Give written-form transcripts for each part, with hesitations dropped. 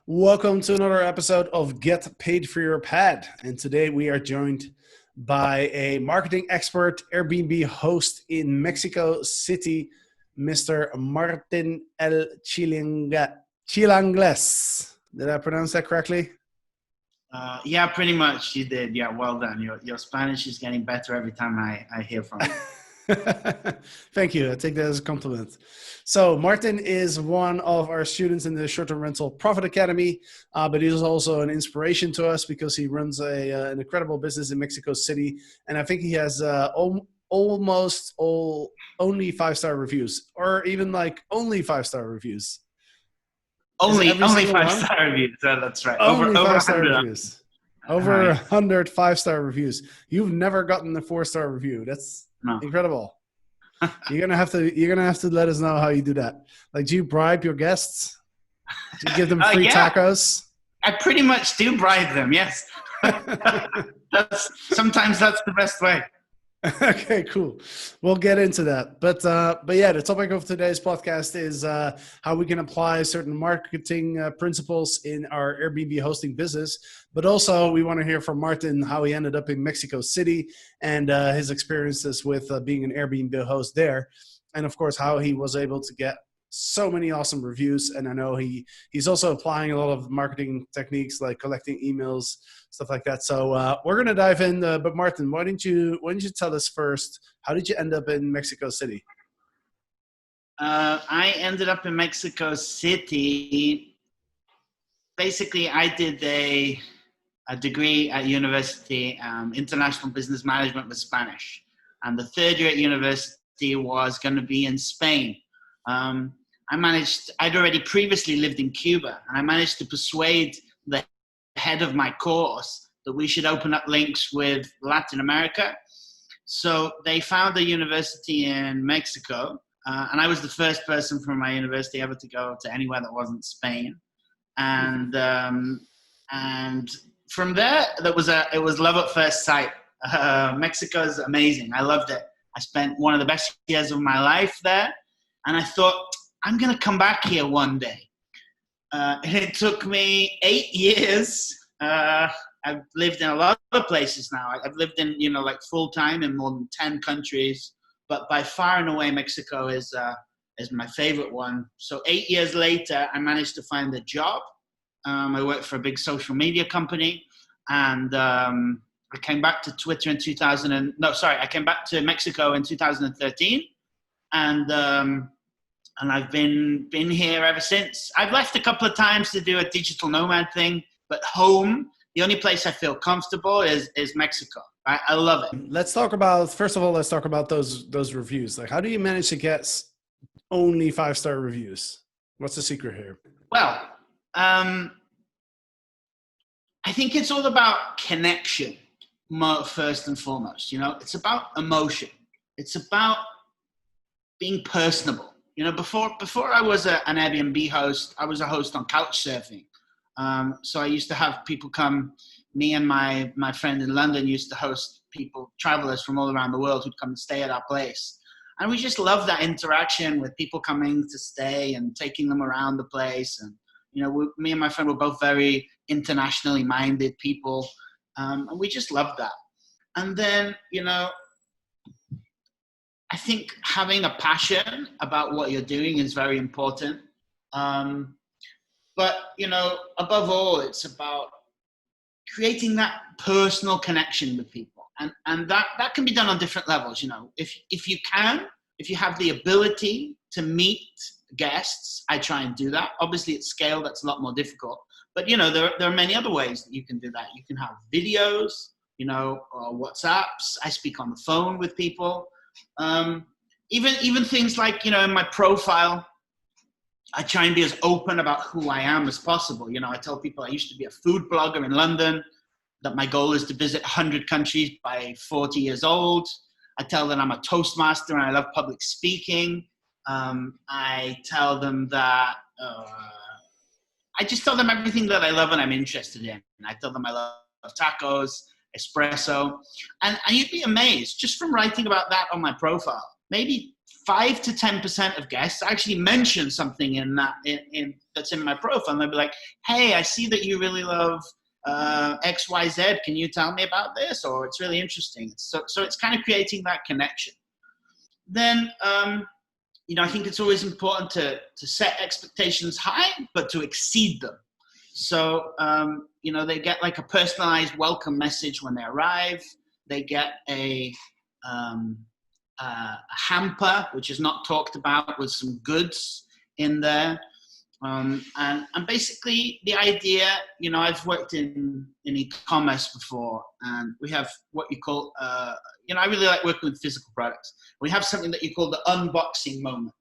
Welcome to another episode of Get Paid for Your Pad. And today we are joined by a marketing expert, Airbnb host in Mexico City, Mr. Martin El Chilangles. Did I pronounce that correctly? Yeah, pretty much you did. Yeah, well done. Your Spanish is getting better every time I hear from you. Thank you. I take that as a compliment. So Martin is one of our students in the Short-Term Rental Profit Academy, but he's also an inspiration to us because he runs an incredible business in Mexico City. And I think he has almost only 5-star reviews, or even like only 5-star reviews. Only 5-star reviews. That's right. Only over 5-star 100 reviews. Over 100 5-star reviews. You've never gotten a 4-star review. That's incredible. You're gonna have to let us know how you do that. Like, do you bribe your guests? Do you give them free tacos? I pretty much do bribe them. Yes. Sometimes that's the best way. Okay, cool. We'll get into that. But yeah, the topic of today's podcast is how we can apply certain marketing principles in our Airbnb hosting business. But also we want to hear from Martin how he ended up in Mexico City and his experiences with being an Airbnb host there. And of course, how he was able to get so many awesome reviews. And I know he's also applying a lot of marketing techniques like collecting emails, stuff like that. So we're going to dive in. But Martin, why don't you tell us first, how did you end up in Mexico City? I ended up in Mexico City. Basically, I did a degree at university, international business management with Spanish. And the third year at university was going to be in Spain. I'd already previously lived in Cuba, and I managed to persuade the head of my course that we should open up links with Latin America. So they found a university in Mexico, and I was the first person from my university ever to go to anywhere that wasn't Spain. And from there, it was love at first sight. Mexico's amazing. I loved it. I spent one of the best years of my life there. And I thought, I'm going to come back here one day. And it took me 8 years. I've lived in a lot of places now. I've lived in, like full-time in more than 10 countries. But by far and away, Mexico is my favorite one. So 8 years later, I managed to find a job. I worked for a big social media company. And I came back to Twitter in I came back to Mexico in 2013. And I've been here ever since. I've left a couple of times to do a digital nomad thing, but home, the only place I feel comfortable is Mexico. I love it. Let's talk about those reviews. Like, how do you manage to get only 5-star reviews? What's the secret here? Well, I think it's all about connection, first and foremost. It's about emotion. It's about being personable. Before I was an Airbnb host, I was a host on Couchsurfing. So I used to have people come. Me and my friend in London used to host travelers from all around the world who'd come and stay at our place. And we just loved that interaction with people coming to stay and taking them around the place. And, me and my friend were both very internationally minded people. And we just loved that. And then, I think having a passion about what you're doing is very important. But, above all, it's about creating that personal connection with people. And that can be done on different levels. If you have the ability to meet guests, I try and do that. Obviously at scale, that's a lot more difficult. But, there are many other ways that you can do that. You can have videos, or WhatsApps. I speak on the phone with people. Even things like, in my profile, I try and be as open about who I am as possible. I tell people I used to be a food blogger in London, that my goal is to visit 100 countries by 40 years old. I tell them I'm a Toastmaster and I love public speaking. I tell them that I just tell them everything that I love and I'm interested in. I tell them I love tacos, espresso. And you'd be amazed, just from writing about that on my profile, maybe 5 to 10% of guests actually mention something in that that's in my profile. And they'll be like, hey, I see that you really love XYZ. Can you tell me about this? Or it's really interesting. So it's kind of creating that connection. Then, I think it's always important to set expectations high, but to exceed them. So, they get like a personalized welcome message when they arrive. They get a hamper, which is not talked about, with some goods in there. And basically the idea, I've worked in e-commerce before, and we have what you call, I really like working with physical products. We have something that you call the unboxing moment.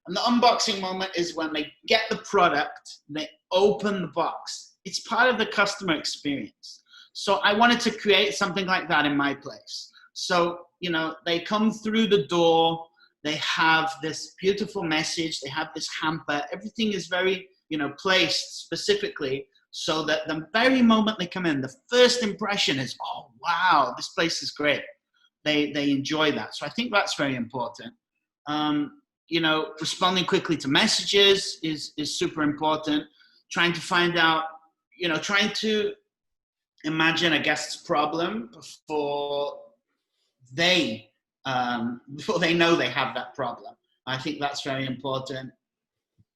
And the unboxing moment is when they get the product, they open the box. It's part of the customer experience. So I wanted to create something like that in my place. So, they come through the door, they have this beautiful message, they have this hamper, everything is very, placed specifically so that the very moment they come in, the first impression is, oh, wow, this place is great. They enjoy that. So I think that's very important. Responding quickly to messages is super important. Trying to find out, trying to imagine a guest's problem before they know they have that problem. I think that's very important.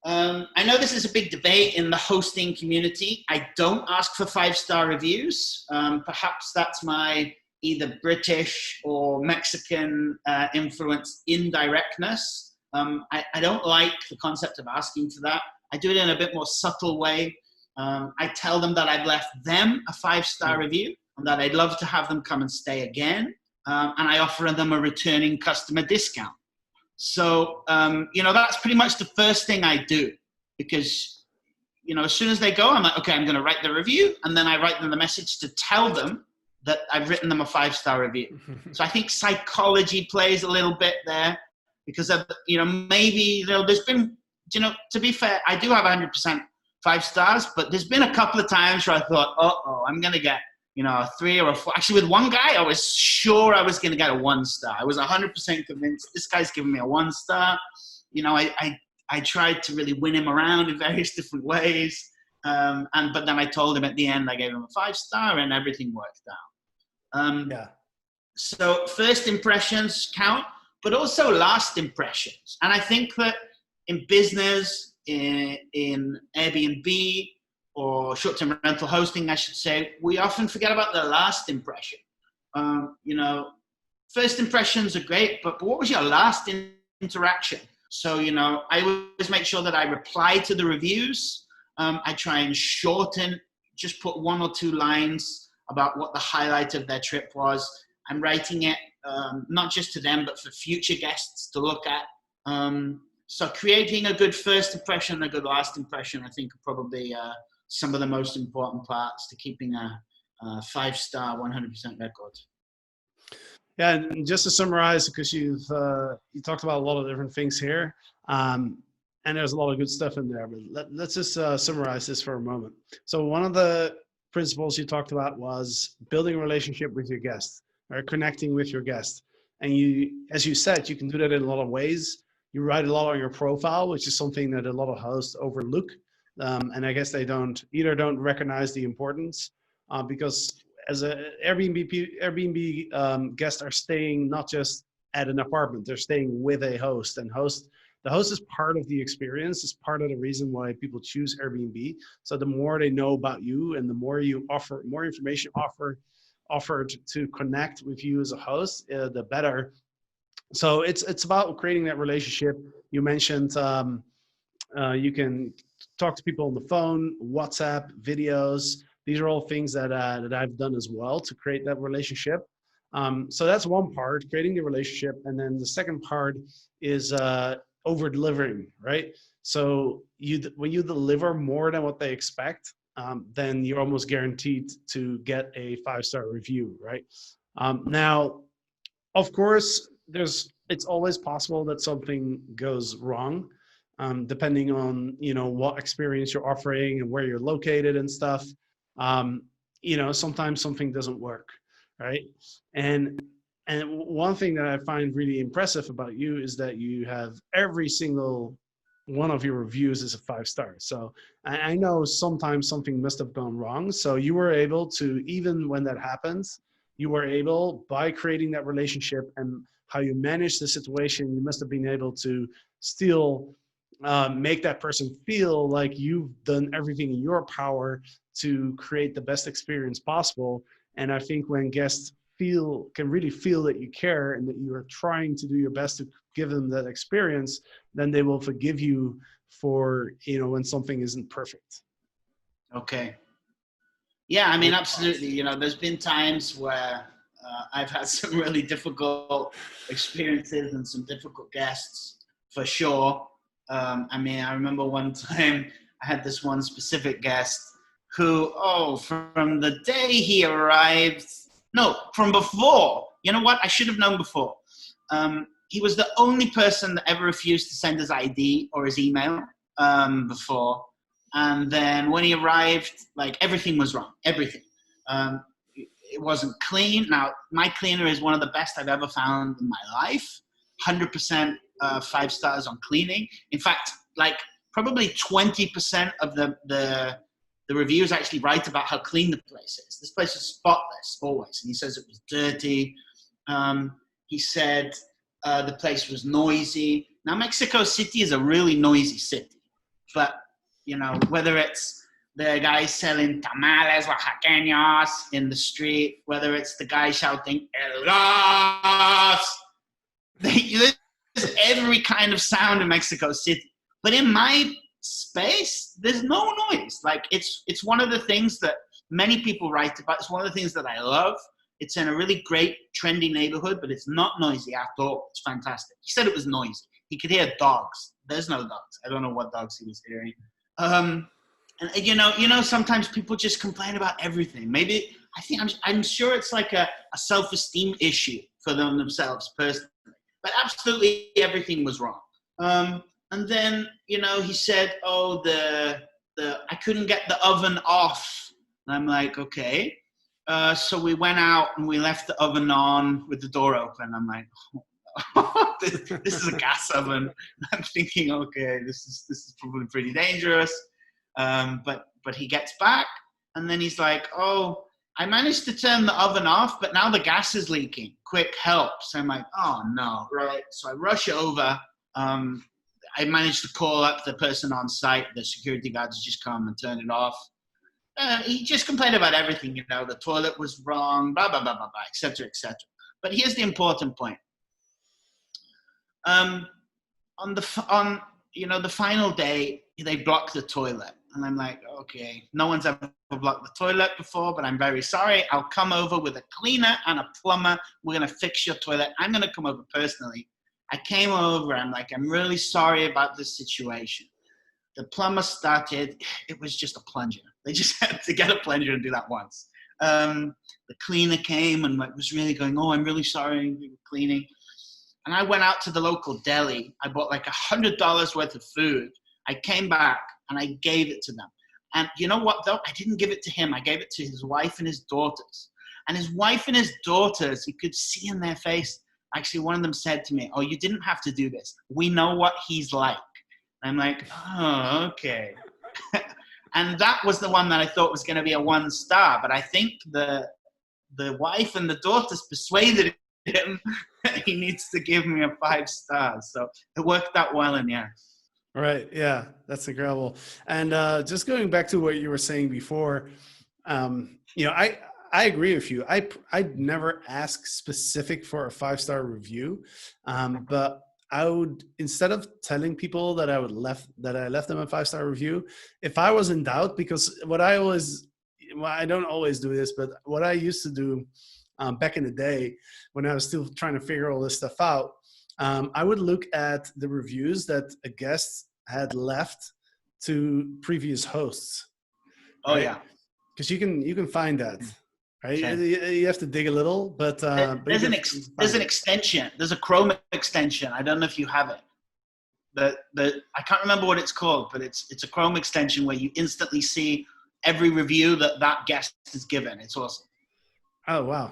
I know this is a big debate in the hosting community. I don't ask for 5-star reviews. Perhaps that's my either British or Mexican influence indirectness. I don't like the concept of asking for that. I do it in a bit more subtle way. I tell them that I've left them a 5-star review and that I'd love to have them come and stay again. And I offer them a returning customer discount. So, that's pretty much the first thing I do, because, as soon as they go, I'm like, okay, I'm going to write the review. And then I write them the message to tell them that I've written them a 5-star review. So I think psychology plays a little bit there, because, maybe, there's been, to be fair, I do have 100% 5 stars, but there's been a couple of times where I thought, I'm going to get, a 3 or a 4. Actually, with one guy, I was sure I was going to get a 1-star. I was 100% convinced this guy's giving me a 1-star. I tried to really win him around in various different ways. But then I told him at the end, I gave him a 5-star and everything worked out. So first impressions count, but also last impressions. And I think that in business, in Airbnb, or short-term rental hosting, I should say, we often forget about the last impression. First impressions are great, but what was your last interaction? So, I always make sure that I reply to the reviews. I try and shorten, just put 1 or 2 lines about what the highlight of their trip was. I'm writing it not just to them, but for future guests to look at. So creating a good first impression, a good last impression, I think are probably some of the most important parts to keeping a 5-star 100% record. Yeah, and just to summarize, because you talked about a lot of different things here, and there's a lot of good stuff in there, but let's just summarize this for a moment. So one of the principles you talked about was building a relationship with your guest, or connecting with your guest. And as you said, you can do that in a lot of ways. You write a lot on your profile, which is something that a lot of hosts overlook. And I guess they don't recognize the importance, because as an Airbnb guests are staying not just at an apartment, they're staying with a host, and the host is part of the experience, is part of the reason why people choose Airbnb. So the more they know about you and the more you offer, more information offered to connect with you as a host, the better. So it's about creating that relationship. You mentioned you can talk to people on the phone, WhatsApp, videos. These are all things that I've done as well to create that relationship. So that's one part, creating the relationship. And then the second part is over delivering, right? So when you deliver more than what they expect, then you're almost guaranteed to get a 5-star review, right? Now, of course, it's always possible that something goes wrong, depending on what experience you're offering and where you're located and stuff. Sometimes something doesn't work, right? And And one thing that I find really impressive about you is that you have every single one of your reviews is a 5 star. So I know sometimes something must have gone wrong. So you were able to, even when that happens, you were able, by creating that relationship and how you manage the situation, you must have been able to still make that person feel like you've done everything in your power to create the best experience possible. And I think when guests can really feel that you care and that you are trying to do your best to give them that experience, then they will forgive you for, when something isn't perfect. Okay. Yeah, I What are mean, your thoughts? absolutely. There's been times where I've had some really difficult experiences and some difficult guests, for sure. I mean, I remember one time I had this one specific guest who, from the day he arrived, no, from before. You know what? I should have known before. He was the only person that ever refused to send his ID or his email before. And then when he arrived, like, everything was wrong. Everything. It wasn't clean. Now, my cleaner is one of the best I've ever found in my life. 100% 5 stars on cleaning. In fact, like, probably 20% of the reviews actually write about how clean the place is. This place is spotless always. And he says it was dirty. He said the place was noisy. Now, Mexico City is a really noisy city. But, whether it's the guy selling tamales oaxaqueños in the street, whether it's the guy shouting, El gas! There's every kind of sound in Mexico City. But in my space, there's no noise. Like, it's one of the things that many people write about. It's one of the things that I love. It's in a really great, trendy neighborhood, but it's not noisy at all. It's fantastic. He said it was noisy. He could hear dogs. There's no dogs. I don't know what dogs he was hearing. And sometimes people just complain about everything. Maybe I'm sure it's like a self-esteem issue for themselves personally. But absolutely everything was wrong. And then he said, I couldn't get the oven off. And I'm like, okay. So we went out and we left the oven on with the door open. I'm like, this is a gas oven. I'm thinking, okay, this is probably pretty dangerous. But he gets back and then he's like, oh, I managed to turn the oven off, but now the gas is leaking. Quick help. So I'm like, oh no, right. So I rush over. I managed to call up the person on site. The security guards just come and turn it off. He just complained about everything, the toilet was wrong, blah, blah, blah, blah, blah, et cetera, et cetera. But here's the important point. On the final day, they blocked the toilet. And I'm like, okay, no one's ever blocked the toilet before, but I'm very sorry. I'll come over with a cleaner and a plumber. We're going to fix your toilet. I'm going to come over personally. I came over. I'm like, I'm really sorry about this situation. The plumber started. It was just a plunger. They just had to get a plunger and do that once. The cleaner came and was really going, oh, I'm really sorry, we were cleaning. And I went out to the local deli. I bought like $100 worth of food. I came back and I gave it to them. And you know what, though? I didn't give it to him. I gave it to his wife and his daughters. And his wife and his daughters, you could see in their face, actually one of them said to me, oh, you didn't have to do this. We know what he's like. And I'm like, oh, okay. And that was the one that I thought was going to be a 1-star. But I think the wife and the daughters persuaded him that he needs to give me a 5 stars. So it worked out well in the end. Right. Yeah, that's incredible. And just going back to what you were saying before, I agree with you. I'd never ask specific for a 5-star review, but I would, instead of telling people that I left them a 5-star review, if I was in doubt, because I don't always do this, but what I used to do back in the day when I was still trying to figure all this stuff out, I would look at the reviews that a guest had left to previous hosts. Oh, right? yeah. Because you can find that, right? Okay. You have to dig a little, but there's an extension. There's a Chrome extension. I don't know if you have it. I can't remember what it's called, but it's a Chrome extension where you instantly see every review that guest has given. It's awesome. Oh, wow.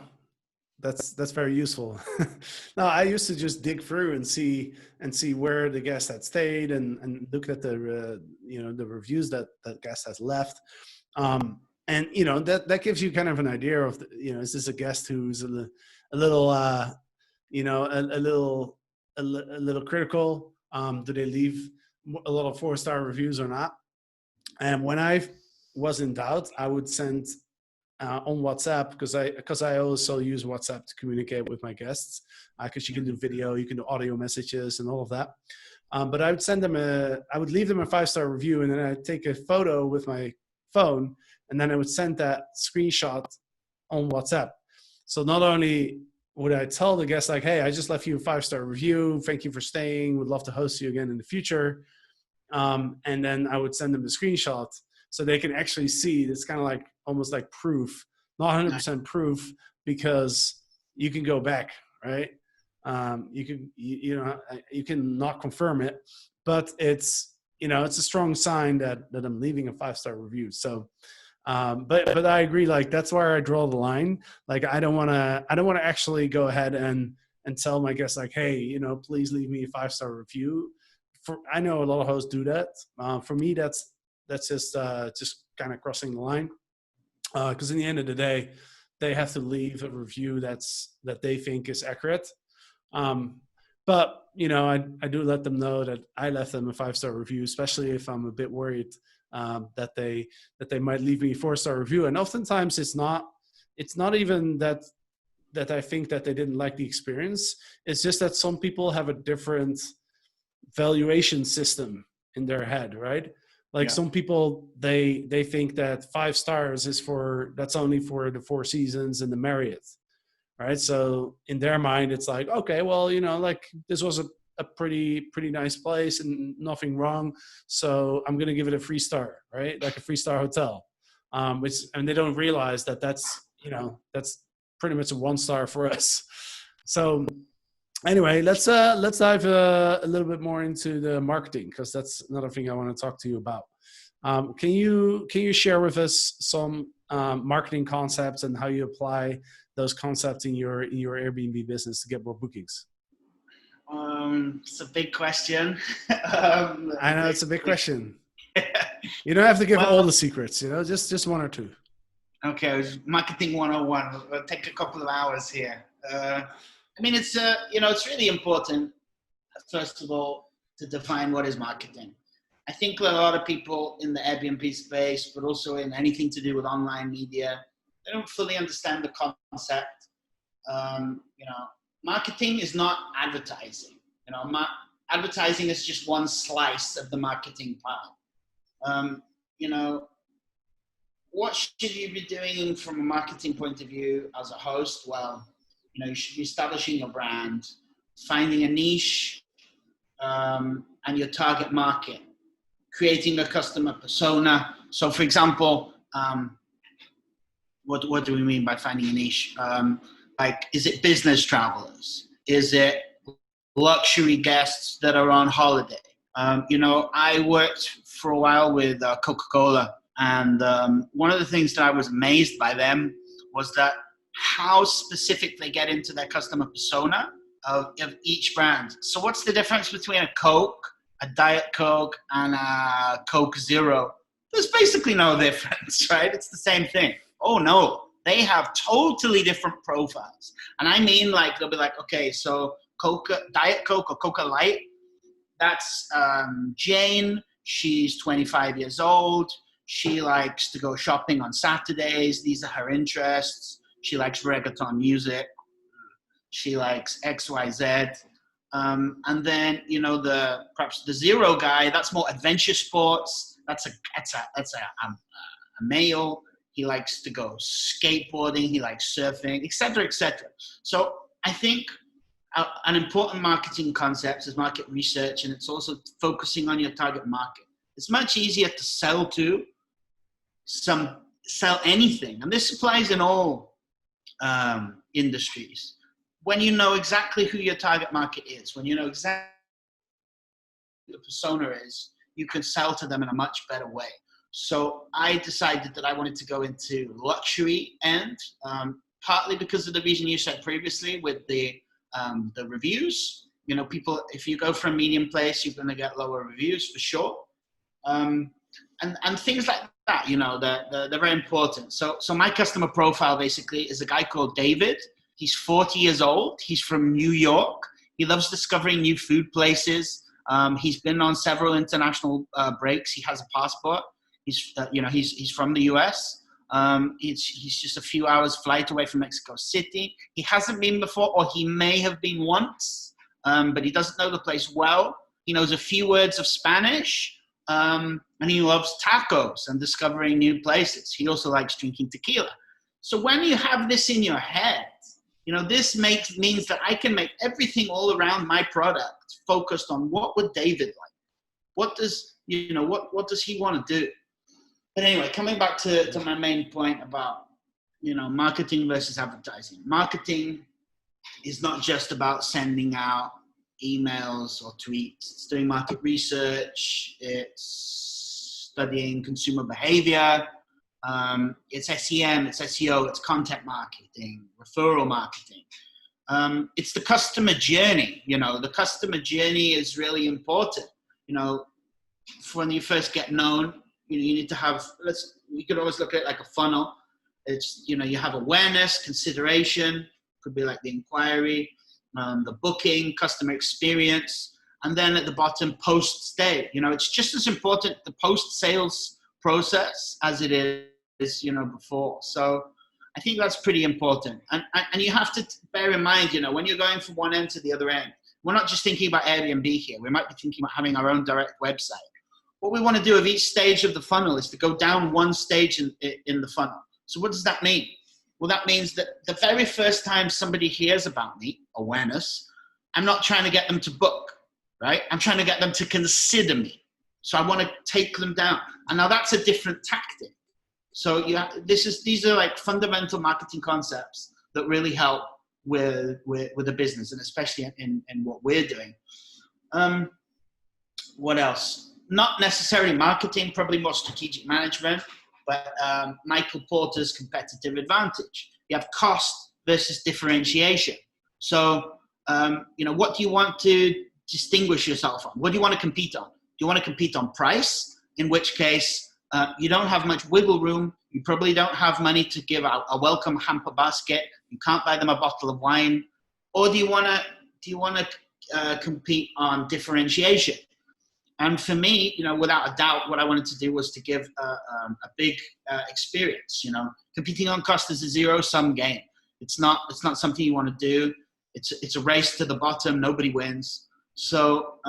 That's very useful. No, I used to just dig through and see where the guest had stayed and look at the the reviews that that guest has left. And that gives you kind of an idea of is this a guest who's a little a little a little critical? Do they leave a lot of 4-star reviews or not? And when I was in doubt, I would send on WhatsApp because I also use WhatsApp to communicate with my guests because you can do video, you can do audio messages, and all of that. But I would I would leave them a 5-star review, and then I'd take a photo with my phone, and then I would send that screenshot on WhatsApp. So not only would I tell the guest like, "Hey, I just left you a 5-star review. Thank you for staying. Would love to host you again in the future," and then I would send them the screenshot so they can actually see. It's kind of like almost like proof, not 100% proof, because you can go back, right? You can not confirm it, but it's it's a strong sign that I'm leaving a 5-star review. So, but I agree. Like that's where I draw the line. Like I don't want to actually go ahead and tell my guests like, hey, please leave me a 5-star review. I know a lot of hosts do that. For me, that's just kind of crossing the line. Because in the end of the day, they have to leave a review that they think is accurate. But I do let them know that I left them a 5-star review, especially if I'm a bit worried that they might leave me a 4-star review. And oftentimes it's not even that I think that they didn't like the experience. It's just that some people have a different valuation system in their head, right? Like some people, they think that 5 stars that's only for the Four Seasons and the Marriott, right? So in their mind, it's like, okay, well, like this was a pretty nice place and nothing wrong. So I'm going to give it a 3-star, right? Like a 3-star hotel, and they don't realize that that's pretty much a 1-star for us. So anyway, let's dive a little bit more into the marketing, because that's another thing I want to talk to you about. Can you share with us some marketing concepts and how you apply those concepts in your Airbnb business to get more bookings? It's a big question. I know it's a big question. You don't have to give all the secrets, just one or two. Okay, marketing 101. We'll take a couple of hours here. I mean, it's it's really important, first of all, to define what is marketing. I think a lot of people in the Airbnb space, but also in anything to do with online media, they don't fully understand the concept. Marketing is not advertising. Advertising is just one slice of the marketing pie. What should you be doing from a marketing point of view as a host? Well, you should be establishing your brand, finding a niche, and your target market, creating a customer persona. So, for example, what do we mean by finding a niche? Like, is it business travelers? Is it luxury guests that are on holiday? I worked for a while with Coca-Cola, and one of the things that I was amazed by them was that how specific they get into their customer persona of each brand. So what's the difference between a Coke, a Diet Coke, and a Coke Zero? There's basically no difference, right? It's the same thing. Oh no, they have totally different profiles. And I mean, like, they'll be like, okay, so Diet Coke or Coca Light, that's Jane. She's 25 years old. She likes to go shopping on Saturdays. These are her interests. She likes reggaeton music. She likes XYZ. And then, perhaps the Zero guy, that's more adventure sports. That's a male. He likes to go skateboarding. He likes surfing, etc., etc. So I think an important marketing concept is market research, and it's also focusing on your target market. It's much easier to sell anything, and this applies in all industries. When you know exactly who your target market is, when you know exactly who the persona is, you can sell to them in a much better way. So I decided that I wanted to go into luxury end. partly because of the reason you said previously with the reviews. You know, people, if you go for a medium place, you're going to get lower reviews for sure. And things like that, you know, they're very important. So my customer profile basically is a guy called David. He's 40 years old. He's from New York. He loves discovering new food places. He's been on several international breaks. He has a passport. He's from the US. He's just a few hours flight away from Mexico City. He hasn't been before, or he may have been once, but he doesn't know the place well. He knows a few words of Spanish. And he loves tacos and discovering new places. He also likes drinking tequila. So when you have this in your head, you know, this means that I can make everything all around my product focused on what would David like? What does he want to do? But anyway, coming back to my main point about, you know, marketing versus advertising. Marketing is not just about sending out emails or tweets. It's doing market research. It's studying consumer behavior. It's SEM, it's SEO, it's content marketing, referral marketing. It's the customer journey. You know, the customer journey is really important. You know, for when you first get known, you need to have, you could always look at it like a funnel. It's, you know, you have awareness, consideration, could be like the inquiry, the booking, customer experience, and then at the bottom, post-stay. You know, it's just as important, the post-sales process, as it is, you know, before. So I think that's pretty important. And you have to bear in mind, you know, when you're going from one end to the other end, we're not just thinking about Airbnb here. We might be thinking about having our own direct website. What we want to do of each stage of the funnel is to go down one stage in the funnel. So what does that mean? Well, that means that the very first time somebody hears about me, awareness, I'm not trying to get them to book, right? I'm trying to get them to consider me. So I want to take them down. And now that's a different tactic. So these are like fundamental marketing concepts that really help with a business, and especially in what we're doing. What else? Not necessarily marketing, probably more strategic management. But Michael Porter's competitive advantage. You have cost versus differentiation. So, you know, what do you want to distinguish yourself on? What do you want to compete on? Do you want to compete on price? In which case, you don't have much wiggle room. You probably don't have money to give out a welcome hamper basket. You can't buy them a bottle of wine. Or do you want to compete on differentiation? And for me, you know, without a doubt, what I wanted to do was to give a big experience. You know, competing on cost is a zero-sum game. It's not something you want to do. It's a race to the bottom. Nobody wins. So,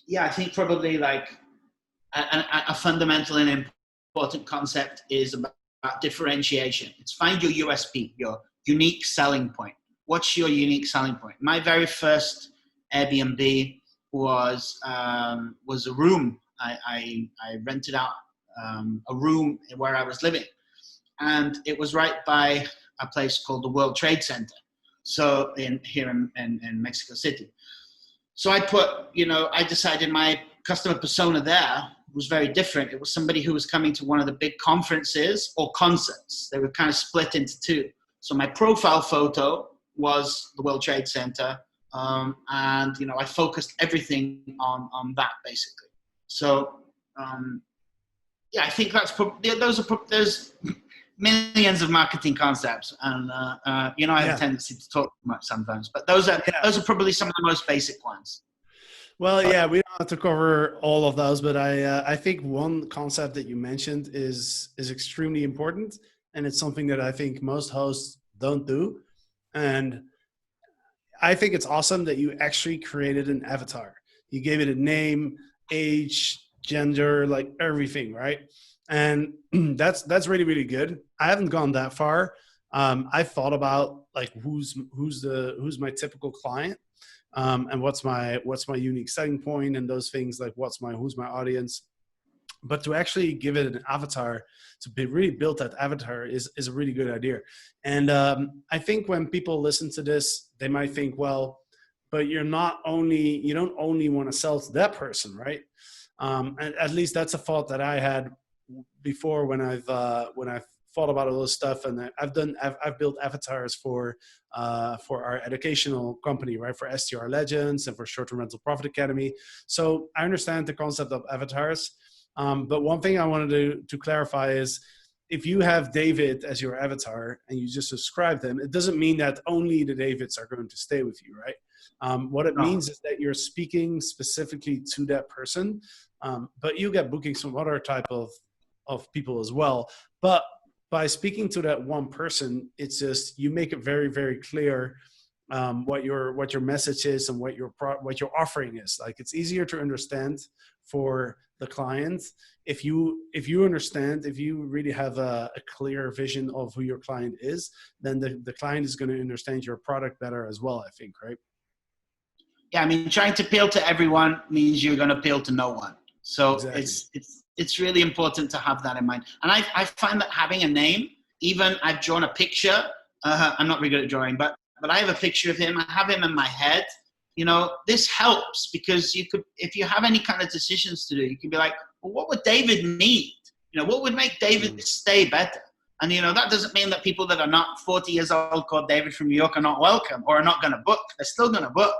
yeah, I think probably like a fundamental and important concept is about differentiation. It's find your USP, your unique selling point. What's your unique selling point? My very first Airbnb was a room. I rented out a room where I was living, and it was right by a place called the World Trade Center. So here in Mexico City. So I decided my customer persona there was very different. It was somebody who was coming to one of the big conferences or concerts. They were kind of split into two. So my profile photo was the World Trade Center. And, you know, I focused everything on that basically. So, yeah, I think there's millions of marketing concepts, and, you know, I have a tendency to talk too much sometimes, but those are probably some of the most basic ones. Well, yeah, we don't have to cover all of those, but I think one concept that you mentioned is extremely important, and it's something that I think most hosts don't do. And I think it's awesome that you actually created an avatar. You gave it a name, age, gender, like everything, right? And that's really, really good. I haven't gone that far. I've thought about like who's my typical client, and what's my unique selling point, and those things, like who's my audience. But to actually give it an avatar, to really build that avatar is a really good idea. And I think when people listen to this, they might think, well, but you don't only want to sell to that person, right? And at least that's a thought that I had before when I've thought about all this stuff, and I've built avatars for our educational company, right? For STR Legends and for Short-Term Rental Profit Academy. So I understand the concept of avatars. But one thing I wanted to clarify is, if you have David as your avatar and you just subscribe them, it doesn't mean that only the Davids are going to stay with you, right? What it means is that you're speaking specifically to that person, but you get bookings from other type of people as well. But by speaking to that one person, it's just, you make it very, very clear what your message is and what your offering is. Like, it's easier to understand for the client if you understand, if you really have a clear vision of who your client is, then the client is going to understand your product better as well, I think, right? Yeah, I mean, trying to appeal to everyone means you're going to appeal to no one. So exactly. It's really important to have that in mind. And I find that having a name, even I've drawn a picture. I'm not really good at drawing, but I have a picture of him. I have him in my head. You know, this helps, because you could, if you have any kind of decisions to do, you can be like, well, what would David need? You know, what would make David stay better? And, you know, that doesn't mean that people that are not 40 years old called David from New York are not welcome or are not going to book. They're still going to book.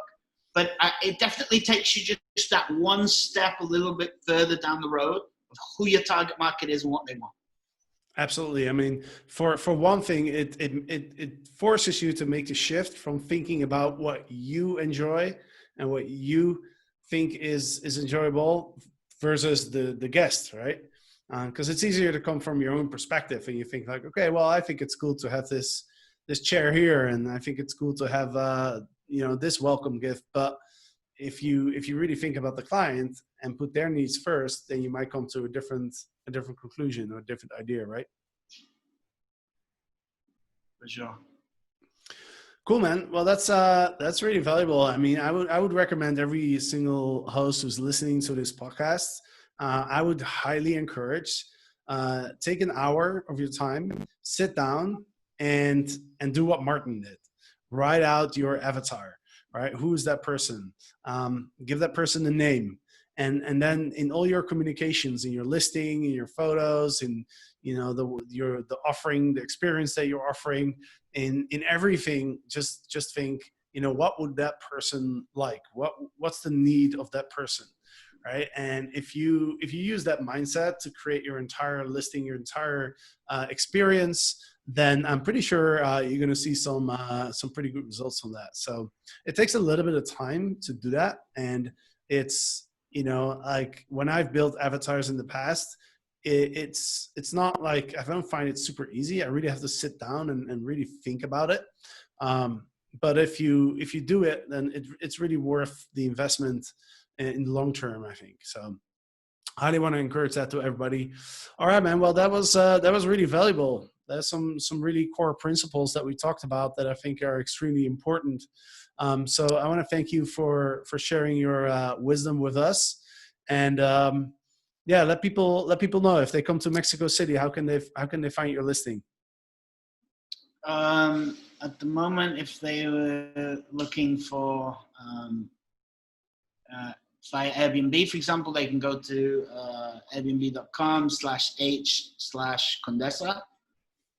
But it definitely takes you just that one step a little bit further down the road of who your target market is and what they want. Absolutely. I mean, for one thing, it forces you to make the shift from thinking about what you enjoy and what you think is enjoyable versus the guest, right? Because it's easier to come from your own perspective, and you think like, okay, well, I think it's cool to have this chair here, and I think it's cool to have this welcome gift. But if you really think about the client and put their needs first, then you might come to a different conclusion or a different idea, right? For sure. Cool, man. Well, that's really valuable. I mean, I would recommend every single host who's listening to this podcast, I would highly encourage, take an hour of your time, sit down and do what Martin did. Write out your avatar, right? Who is that person? Give that person a name. And then in all your communications, in your listing, in your photos, in the offering, the experience that you're offering, in everything, just think, what would that person like? What's the need of that person, right? And if you use that mindset to create your entire listing, your entire experience, then I'm pretty sure you're going to see some pretty good results from that. So it takes a little bit of time to do that, and it's like when I've built avatars in the past, it's not like, I don't find it super easy. I really have to sit down and really think about it. But if you do it, then it's really worth the investment in the long term, I think. So I highly want to encourage that to everybody. All right, man. Well, that was really valuable. There's some really core principles that we talked about that I think are extremely important. So I want to thank you for sharing your wisdom with us, and let people know, if they come to Mexico City, how can they find your listing? At the moment, if they were looking for via Airbnb, for example, they can go to airbnb.com/h/Condesa.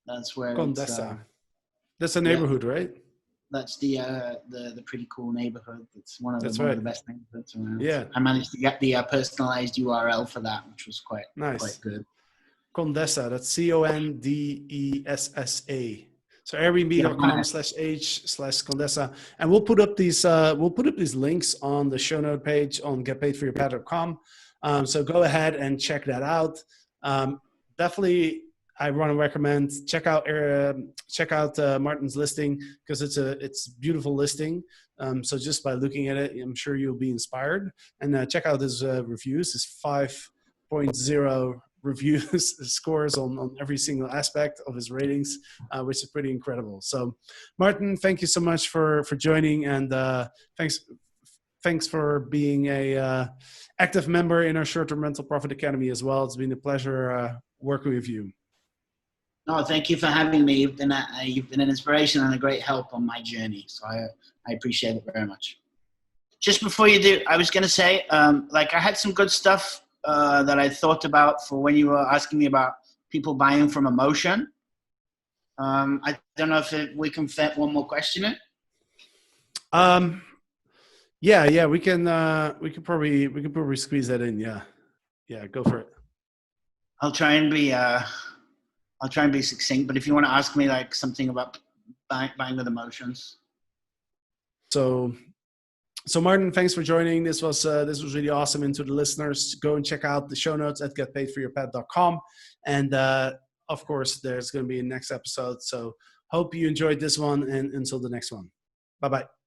That's where Condesa. That's a neighborhood, right? That's the pretty cool neighborhood. It's one of the best neighborhoods around. Yeah. I managed to get the personalized URL for that, which was quite good. Condesa. That's CONDESSA. So airbnb.com/h/Condesa, and we'll put up these links on the show note page on getpaidforyourpad.com. So go ahead and check that out. Definitely, I want to recommend check out Martin's listing, because it's a beautiful listing. So just by looking at it, I'm sure you'll be inspired. And check out his reviews. His 5.0 reviews scores on every single aspect of his ratings, which is pretty incredible. So Martin, thank you so much for joining, and thanks for being a active member in our Short-Term Rental Profit Academy as well. It's been a pleasure working with you. No, thank you for having me. You've been an inspiration and a great help on my journey. So I appreciate it very much. Just before you do, I was going to say, I had some good stuff that I thought about for when you were asking me about people buying from emotion. I don't know if we can fit one more question in. Yeah, we can probably squeeze that in. Yeah, go for it. I'll try and be succinct, but if you want to ask me like something about buying with emotions. So Martin, thanks for joining. This was really awesome. And to the listeners, go and check out the show notes at getpaidforyourpet.com. And of course, there's going to be a next episode. So hope you enjoyed this one, and until the next one. Bye-bye.